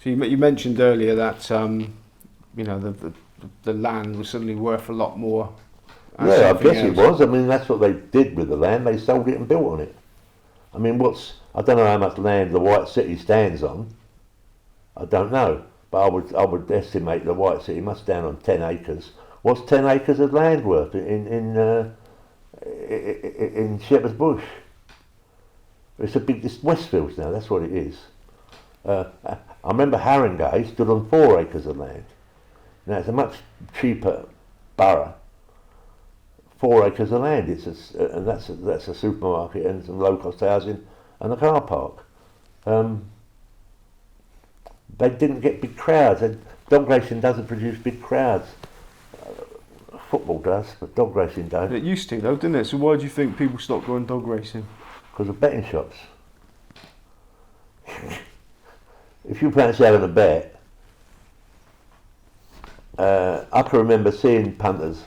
So you mentioned earlier that the land was suddenly worth a lot more. Yeah, I guess it was. I mean, that's what they did with the land. They sold it and built on it. I mean, I don't know how much land the White City stands on. I don't know, but I would estimate the White City must stand on 10 acres. What's 10 acres of land worth in Shepherd's Bush? It's Westfields now. That's what it is. I remember Harringay stood on 4 acres of land. Now it's a much cheaper borough. 4 acres of land. And that's a supermarket and some low-cost housing and a car park. They didn't get big crowds. Dog racing doesn't produce big crowds. Football does, but dog racing don't. It used to, though, didn't it? So why do you think people stopped going dog racing? Because of betting shops. If you fancy having a bet, I can remember seeing punters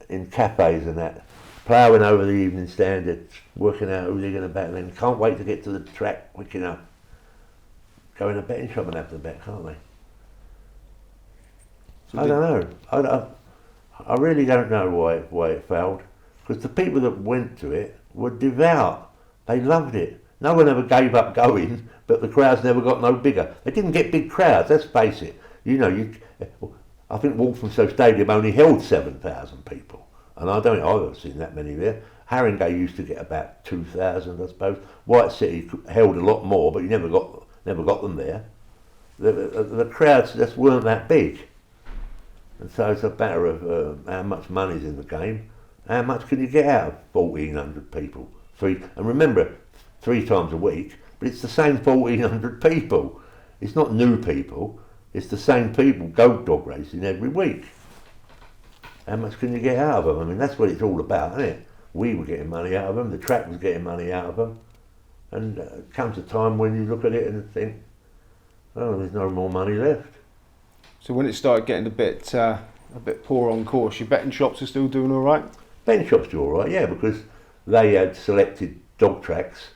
in cafes and that, ploughing over the Evening Standard, working out who they're going to bet, and then can't wait to get to the track quick enough. Go in a betting shop and have the bet, can't they? So I don't know. I really don't know why it failed. Because the people that went to it were devout. They loved it. No one ever gave up going, but the crowds never got no bigger. They didn't get big crowds, let's face it. I think Walthamstow Stadium only held 7,000 people. And I don't think I've ever seen that many there. Harringay used to get about 2,000, I suppose. White City held a lot more, but you never got them there. The crowds just weren't that big. And so it's a matter of how much money's in the game. How much can you get out of 1,400 people? And remember, 3 times a week, but it's the same 1,400 people. It's not new people. It's the same people go dog racing every week. How much can you get out of them? I mean, that's what it's all about, isn't it? We were getting money out of them. The track was getting money out of them. And comes a time when you look at it and think, oh, there's no more money left. So when it started getting a bit poor on course, your betting shops are still doing all right? Betting shops do all right, yeah, because they had selected dog tracks,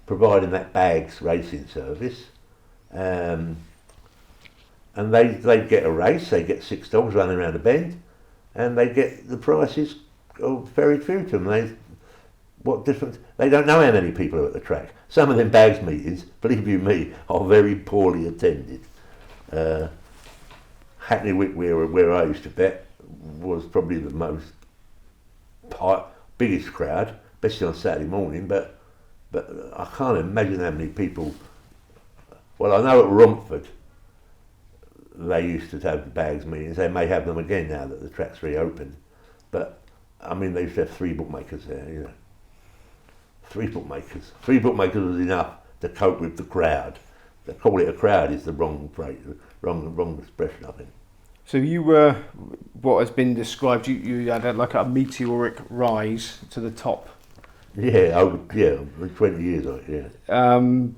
providing that bags racing service. And they get a race, they get 6 dogs running around a bend, and they get the prices ferried through to them. They don't know how many people are at the track. Some of them bags meetings, believe you me, are very poorly attended. Hackney Wick, where I used to bet, was probably the biggest crowd, especially on Saturday morning, but I can't imagine how many people. Well, I know at Romford they used to have the bags meetings. They may have them again now that the track's reopened, but I mean they used to have 3 bookmakers there. 3 bookmakers. 3 bookmakers was enough to cope with the crowd. To call it a crowd is the wrong phrase, wrong expression, I think. So you were, what has been described, you had like a meteoric rise to the top. Yeah, 20 years of it, yeah. And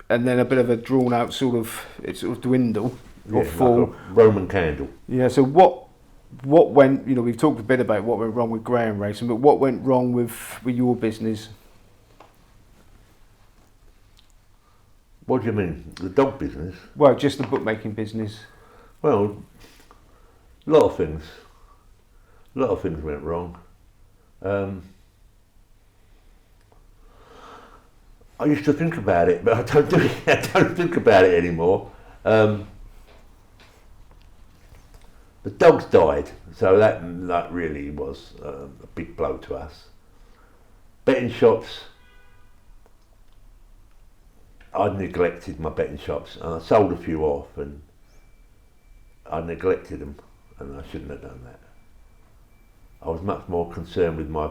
then a bit of a drawn out sort of dwindle or fall. Like a Roman candle. Yeah, so what went, we've talked a bit about what went wrong with greyhound racing, but what went wrong with your business? What do you mean? The dog business? Well, just the bookmaking business. Well, a lot of things went wrong. I used to think about it, but I don't think about it anymore. The dogs died, so that really was a big blow to us. Betting shops, I'd neglected my betting shops, and I sold a few off, and I neglected them, and I shouldn't have done that. I was much more concerned with my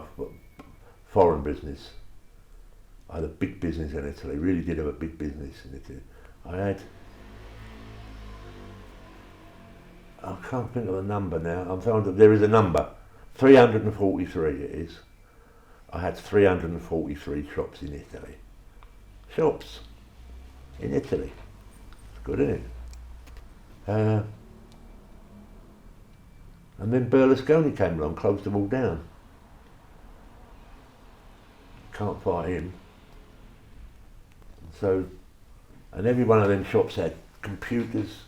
foreign business. I had a big business in Italy, really did have a big business in Italy. I can't think of the number now. There is a number, 343 it is. I had 343 shops in Italy. Shops in Italy. It's good, isn't it? And then Berlusconi came along, closed them all down. Can't fight him. So, and every one of them shops had computers,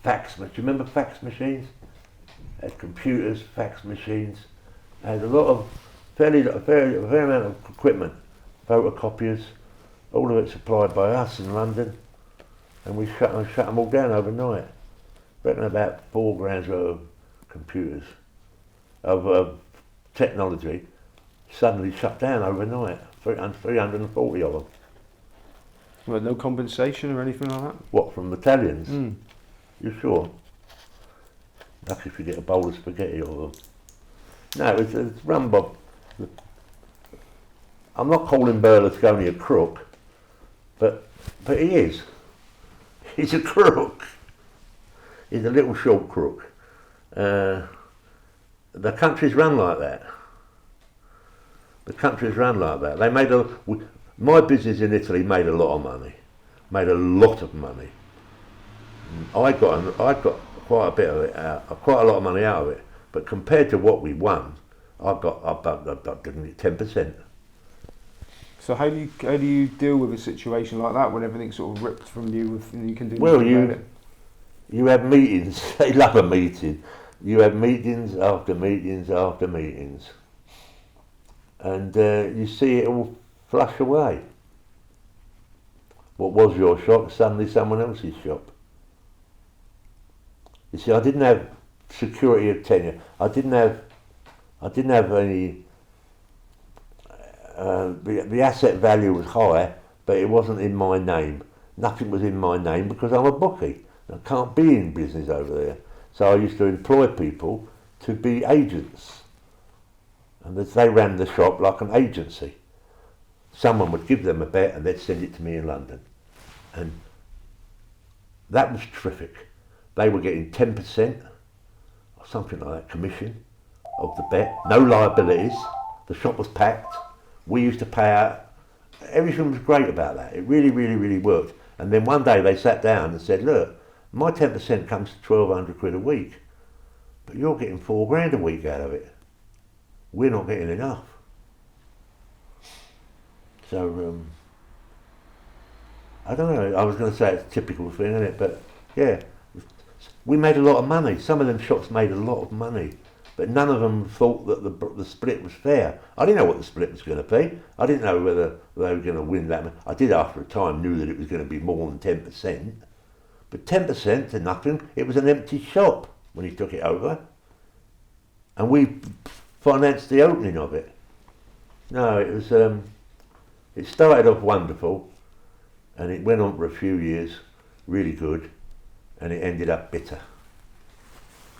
fax machines. Do you remember fax machines? Had computers, fax machines. Had a lot of a fair amount of equipment, photocopiers. All of it supplied by us in London, and we shut them all down overnight. Reckon about 4 grand's worth of computers, of technology, suddenly shut down overnight. 340 of them. Well, no compensation or anything like that? What, from Italians? Mm. You sure? Lucky if you get a bowl of spaghetti or them. No, it's run by... I'm not calling Berlusconi a crook, but he is. He's a crook. He's a little short crook. The country's run like that. The country's run like that. They made my business in Italy made a lot of money. Made a lot of money. I got quite a bit of it out, quite a lot of money out of it. But compared to what we won, I didn't get 10%. So how do you deal with a situation like that when everything's sort of ripped from you and you can do well, nothing about it? You have meetings. They love a meeting. You have meetings after meetings after meetings, and you see it all flush away. What was your shop is suddenly someone else's shop. You see, I didn't have security of tenure. I didn't have any. The asset value was high, but it wasn't in my name. Nothing was in my name because I'm a bookie. I can't be in business over there. So I used to employ people to be agents. And they ran the shop like an agency. Someone would give them a bet and they'd send it to me in London. And that was terrific. They were getting 10% or something like that, commission of the bet. No liabilities. The shop was packed. We used to pay out. Everything was great about that. It really, really, really worked. And then one day they sat down and said, look, my 10% comes to 1,200 quid a week, but you're getting 4 grand a week out of it. We're not getting enough. So, I don't know, I was going to say it's a typical thing, isn't it? But yeah, we made a lot of money. Some of them shops made a lot of money, but none of them thought that the split was fair. I didn't know what the split was going to be. I didn't know whether they were going to win that. I did after a time knew that it was going to be more than 10%. But 10% to nothing, it was an empty shop when he took it over. And we financed the opening of it. No, it was, it started off wonderful and it went on for a few years, really good, and it ended up bitter.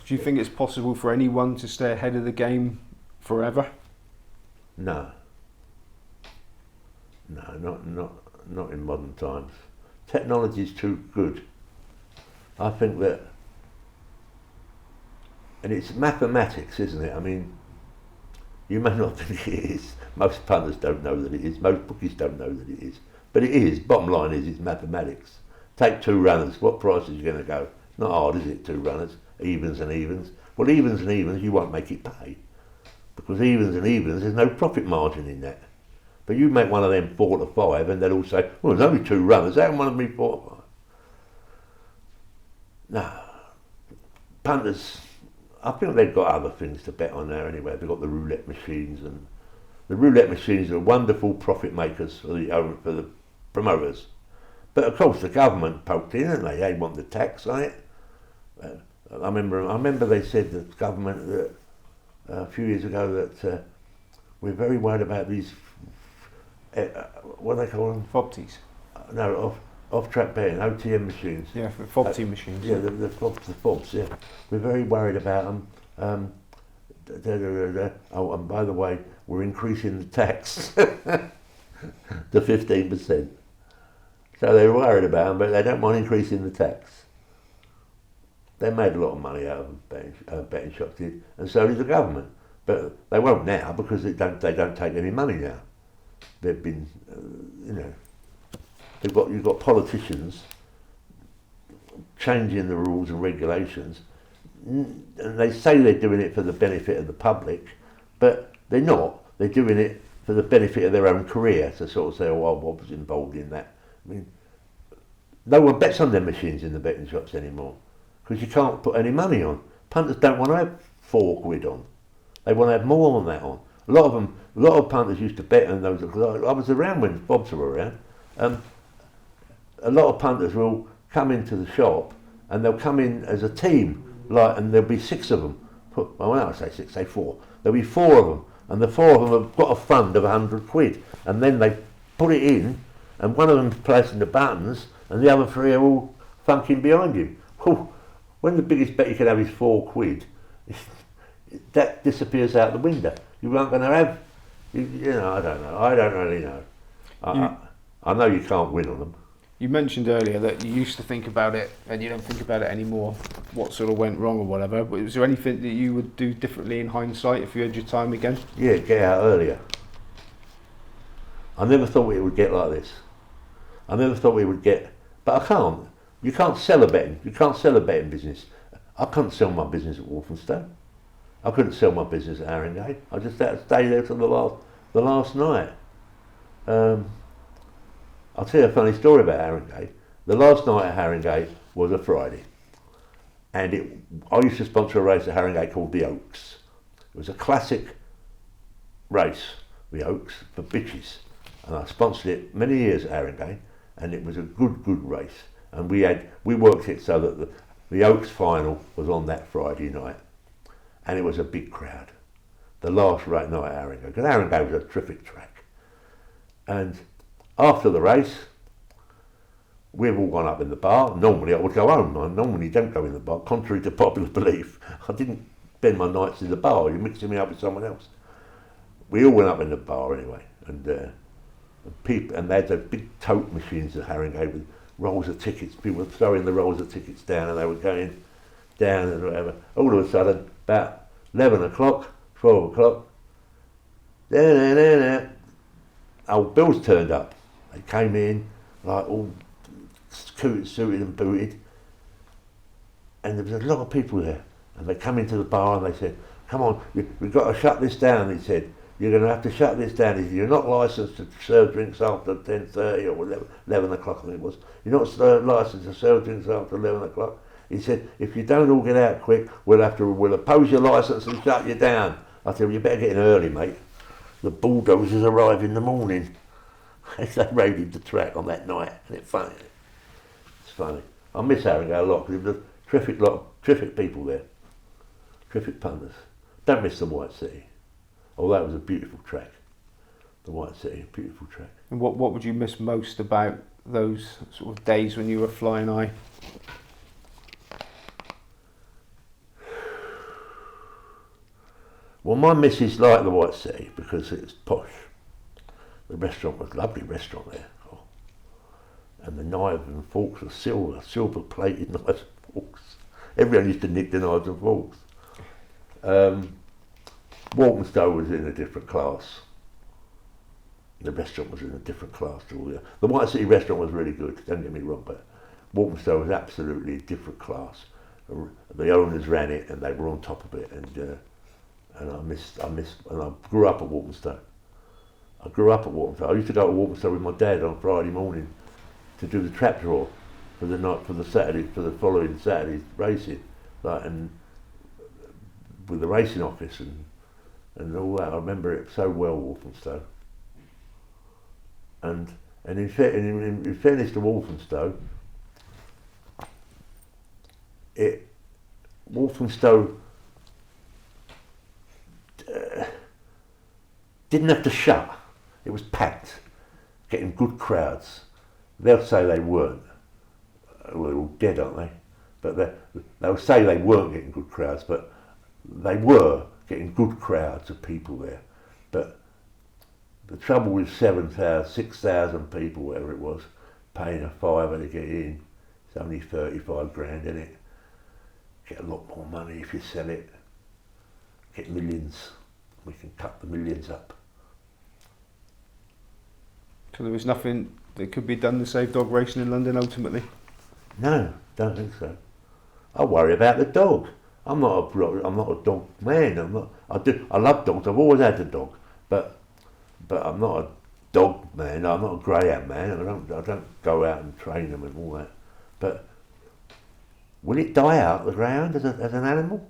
Do you think it's possible for anyone to stay ahead of the game forever? No. No, not in modern times. Technology's too good. I think that, and it's mathematics, isn't it? I mean, you may not think it is. Most punters don't know that it is. Most bookies don't know that it is. But it is. Bottom line is, it's mathematics. Take 2 runners. What price is you going to go? Not hard, is it? 2 runners, evens and evens. Well, evens and evens, you won't make it pay, because evens and evens, there's no profit margin in that. But you make one of them 4 to 5, and they'll all say, well, there's only 2 runners. How can one of them be 4 to 5? No, punters, I think they've got other things to bet on there anyway. They've got the roulette machines, and the roulette machines are wonderful profit makers for the promoters. But of course the government poked in and they want the tax on it. I remember they said, the government, that a few years ago, that we're very worried about these, what do they call them? Fobties. No, off-track betting, OTM machines. Yeah, fobty machines. Yeah, the fobs, yeah. We're very worried about them. Oh, and by the way, we're increasing the tax to 15%. So they're worried about them, but they don't mind increasing the tax. They made a lot of money out of betting shops, and so did the government. But they won't now, because they don't take any money now. They've been, you've got politicians changing the rules and regulations, and they say they're doing it for the benefit of the public, but they're not. They're doing it for the benefit of their own career, to sort of say, oh, I was involved in that. I mean, No one bets on them machines in the betting shops anymore because you can't put any money on. Punters don't want to have £4 on. They want to have more than that on. A lot of punters used to bet on those. I was around when Bobs were around. A lot of punters will come into the shop and they'll come in as a team, and there'll be 6 of them. Well, I say 6, say 4. There'll be 4 of them, and the 4 of them have got a fund of £100, and then they put it in, and one of them's pressing the buttons, and the other 3 are all funking behind him. When the biggest bet you can have is £4, that disappears out the window. You aren't going to have, I don't know. I don't really know. I know you can't win on them. You mentioned earlier that you used to think about it and you don't think about it anymore, what sort of went wrong or whatever. But was there anything that you would do differently in hindsight if you had your time again? Yeah, get out earlier. I never thought it would get like this. I never thought we would get, but I can't. You can't sell a betting. You can't sell a betting business. I couldn't sell my business at Walthamstow. I couldn't sell my business at Harringay. I just had to stay there till the last night. I'll tell you a funny story about Harringay. The last night at Harringay was a Friday, and I used to sponsor a race at Harringay called the Oaks. It was a classic race, the Oaks, for bitches, and I sponsored it many years at Harringay, and it was a good race. And we worked it so that the Oaks final was on that Friday night, and it was a big crowd. The last night at Harringay, because Harringay was a terrific track, and after the race, we've all gone up in the bar. Normally I would go home. I normally don't go in the bar, contrary to popular belief. I didn't spend my nights in the bar. You're mixing me up with someone else. We all went up in the bar anyway, and they had those big tote machines at Harringay with rolls of tickets. People were throwing the rolls of tickets down, and they were going down and whatever. All of a sudden, about 11 o'clock, 12 o'clock, old Bill's turned up. They came in, like all suited and booted, and there was a lot of people there. And they come into the bar and they said, "Come on, we've got to shut this down." He said, "You're going to have to shut this down. He said, you're not licensed to serve drinks after 10:30 or whatever, 11 o'clock I think it was. You're not licensed to serve drinks after 11 o'clock. He said, if you don't all get out quick, we'll oppose your licence and shut you down." I said, "Well, you better get in early, mate. The bulldozers arrive in the morning." They raided the track on that night, and it's funny. I miss Harringay a lot because there was a terrific people there, terrific punters. Don't miss the White City. Oh, that was a beautiful track. The White City, beautiful track. And what would you miss most about those sort of days when you were flying high? Well, my missus liked the White City because it's posh. The restaurant was a lovely restaurant there. Oh. And the knives and forks were silver plated knives and forks. Everyone used to nick the knives and forks. Walthamstow was in a different class. The restaurant was in a different class to all the other. The White City restaurant was really good, don't get me wrong, but Walthamstow was absolutely a different class. The owners ran it and they were on top of it, and I grew up at Walthamstow. I used to go to Walthamstow with my dad on Friday morning to do the trap draw for the following Saturday's racing, and with the racing office and all that. I remember it so well, Walthamstow. And in fairness to Walthamstow, Walthamstow didn't have to shut. It was packed, getting good crowds. They'll say they weren't. Well, they're all dead, aren't they? But they'll say they weren't getting good crowds, but they were getting good crowds of people there. But the trouble with 6,000 people, whatever it was, paying a fiver to get in, it's only 35 grand in it. Get a lot more money if you sell it. Get millions. We can cut the millions up. So there was nothing that could be done to save dog racing in London ultimately? No, don't think so. I worry about the dog. I'm not a dog man. I love dogs. I've always had a dog, but I'm not dog man. I'm not a greyhound man. I don't go out and train them and all that. But will it die out, the greyhound, as an animal?